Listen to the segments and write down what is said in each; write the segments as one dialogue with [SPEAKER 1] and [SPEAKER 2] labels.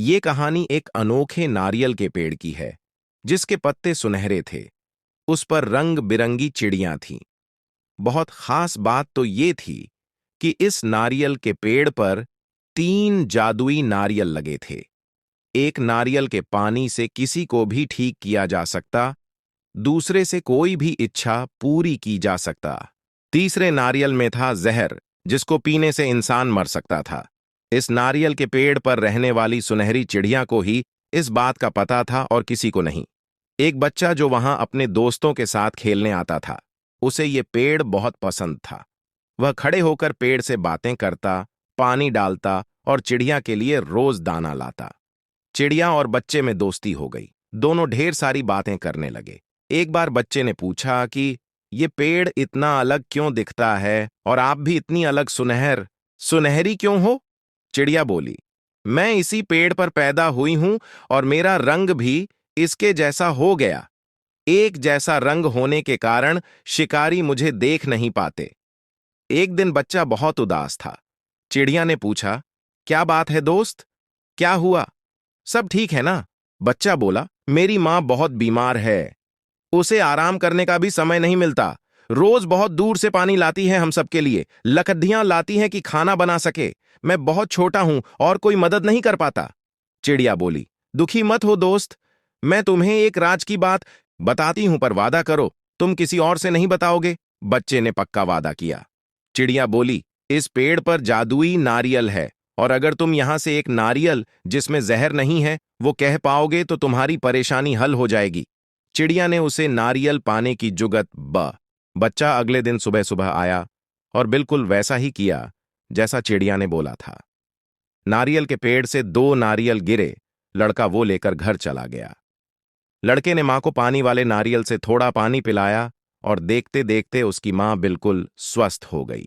[SPEAKER 1] ये कहानी एक अनोखे नारियल के पेड़ की है, जिसके पत्ते सुनहरे थे। उस पर रंग बिरंगी चिड़ियां थीं। बहुत खास बात तो ये थी कि इस नारियल के पेड़ पर 3 जादुई नारियल लगे थे। एक नारियल के पानी से किसी को भी ठीक किया जा सकता, दूसरे से कोई भी इच्छा पूरी की जा सकता। तीसरे नारियल में था जहर, जिसको पीने से इंसान मर सकता था। इस नारियल के पेड़ पर रहने वाली सुनहरी चिड़िया को ही इस बात का पता था और किसी को नहीं। एक बच्चा जो वहां अपने दोस्तों के साथ खेलने आता था, उसे ये पेड़ बहुत पसंद था। वह खड़े होकर पेड़ से बातें करता, पानी डालता और चिड़िया के लिए रोज दाना लाता। चिड़िया और बच्चे में दोस्ती हो गई। दोनों ढेर सारी बातें करने लगे। एक बार बच्चे ने पूछा कि ये पेड़ इतना अलग क्यों दिखता है और आप भी इतनी अलग सुनहरी क्यों हो? चिड़िया बोली, मैं इसी पेड़ पर पैदा हुई हूं और मेरा रंग भी इसके जैसा हो गया। एक जैसा रंग होने के कारण शिकारी मुझे देख नहीं पाते। एक दिन बच्चा बहुत उदास था। चिड़िया ने पूछा, क्या बात है दोस्त? क्या हुआ? सब ठीक है ना? बच्चा बोला, मेरी माँ बहुत बीमार है। उसे आराम करने का भी समय नहीं मिलता। रोज बहुत दूर से पानी लाती है हम सबके लिए, लकड़ियां लाती हैं कि खाना बना सके। मैं बहुत छोटा हूं और कोई मदद नहीं कर पाता। चिड़िया बोली, दुखी मत हो दोस्त, मैं तुम्हें एक राज की बात बताती हूं, पर वादा करो तुम किसी और से नहीं बताओगे। बच्चे ने पक्का वादा किया। चिड़िया बोली, इस पेड़ पर जादुई नारियल है और अगर तुम यहां से एक नारियल जिसमें जहर नहीं है वो कह पाओगे तो तुम्हारी परेशानी हल हो जाएगी। चिड़िया ने उसे नारियल पाने की जुगत बच्चा अगले दिन सुबह सुबह आया और बिल्कुल वैसा ही किया जैसा चिड़िया ने बोला था। नारियल के पेड़ से 2 नारियल गिरे। लड़का वो लेकर घर चला गया। लड़के ने मां को पानी वाले नारियल से थोड़ा पानी पिलाया और देखते देखते उसकी मां बिल्कुल स्वस्थ हो गई।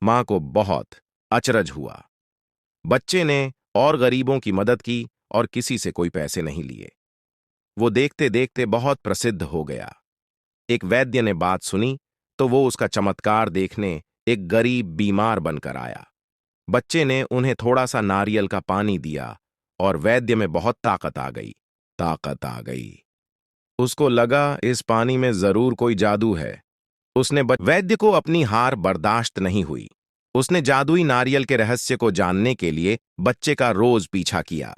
[SPEAKER 1] मां को बहुत अचरज हुआ। बच्चे ने और गरीबों की मदद की और किसी से कोई पैसे नहीं लिए। वो देखते देखते बहुत प्रसिद्ध हो गया। एक वैद्य ने बात सुनी तो वो उसका चमत्कार देखने एक गरीब बीमार बनकर आया। बच्चे ने उन्हें थोड़ा सा नारियल का पानी दिया और वैद्य में बहुत ताकत आ गई। उसको लगा इस पानी में जरूर कोई जादू है। वैद्य को अपनी हार बर्दाश्त नहीं हुई। उसने जादुई नारियल के रहस्य को जानने के लिए बच्चे का रोज पीछा किया।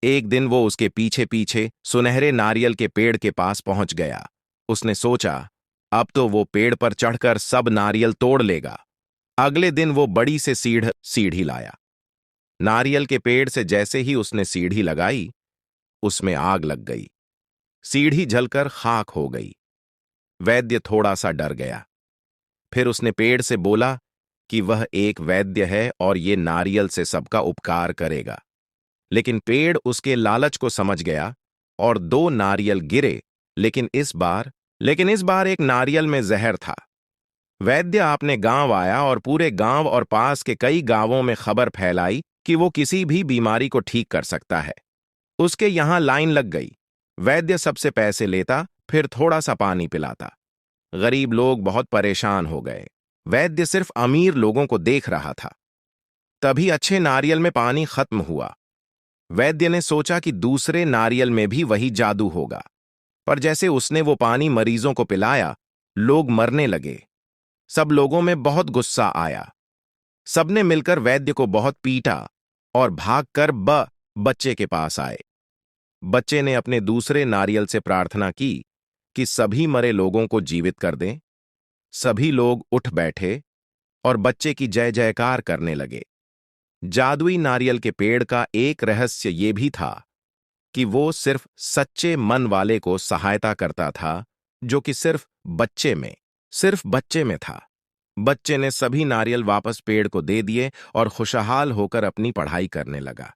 [SPEAKER 1] एक दिन वो उसके पीछे पीछे सुनहरे नारियल के पेड़ के पास पहुंच गया। उसने सोचा, अब तो वो पेड़ पर चढ़कर सब नारियल तोड़ लेगा। अगले दिन वो बड़ी से सीढ़ी लाया। नारियल के पेड़ से जैसे ही उसने सीढ़ी लगाई, उसमें आग लग गई। सीढ़ी जलकर खाक हो गई। वैद्य थोड़ा सा डर गया। फिर उसने पेड़ से बोला कि वह एक वैद्य है और ये नारियल से सबका उपकार करेगा। लेकिन पेड़ उसके लालच को समझ गया और 2 नारियल गिरे, लेकिन इस बार एक नारियल में जहर था। वैद्य अपने गांव आया और पूरे गांव और पास के कई गांवों में खबर फैलाई कि वो किसी भी बीमारी को ठीक कर सकता है। उसके यहां लाइन लग गई। वैद्य सबसे पैसे लेता, फिर थोड़ा सा पानी पिलाता। गरीब लोग बहुत परेशान हो गए। वैद्य सिर्फ अमीर लोगों को देख रहा था। तभी अच्छे नारियल में पानी खत्म हुआ। वैद्य ने सोचा कि दूसरे नारियल में भी वही जादू होगा, पर जैसे उसने वो पानी मरीजों को पिलाया, लोग मरने लगे। सब लोगों में बहुत गुस्सा आया। सबने मिलकर वैद्य को बहुत पीटा और भागकर बच्चे के पास आए। बच्चे ने अपने दूसरे नारियल से प्रार्थना की कि सभी मरे लोगों को जीवित कर दें। सभी लोग उठ बैठे और बच्चे की जय जयकार करने लगे। जादुई नारियल के पेड़ का एक रहस्य ये भी था कि वो सिर्फ सच्चे मन वाले को सहायता करता था, जो कि सिर्फ बच्चे में था। बच्चे ने सभी नारियल वापस पेड़ को दे दिए और खुशहाल होकर अपनी पढ़ाई करने लगा।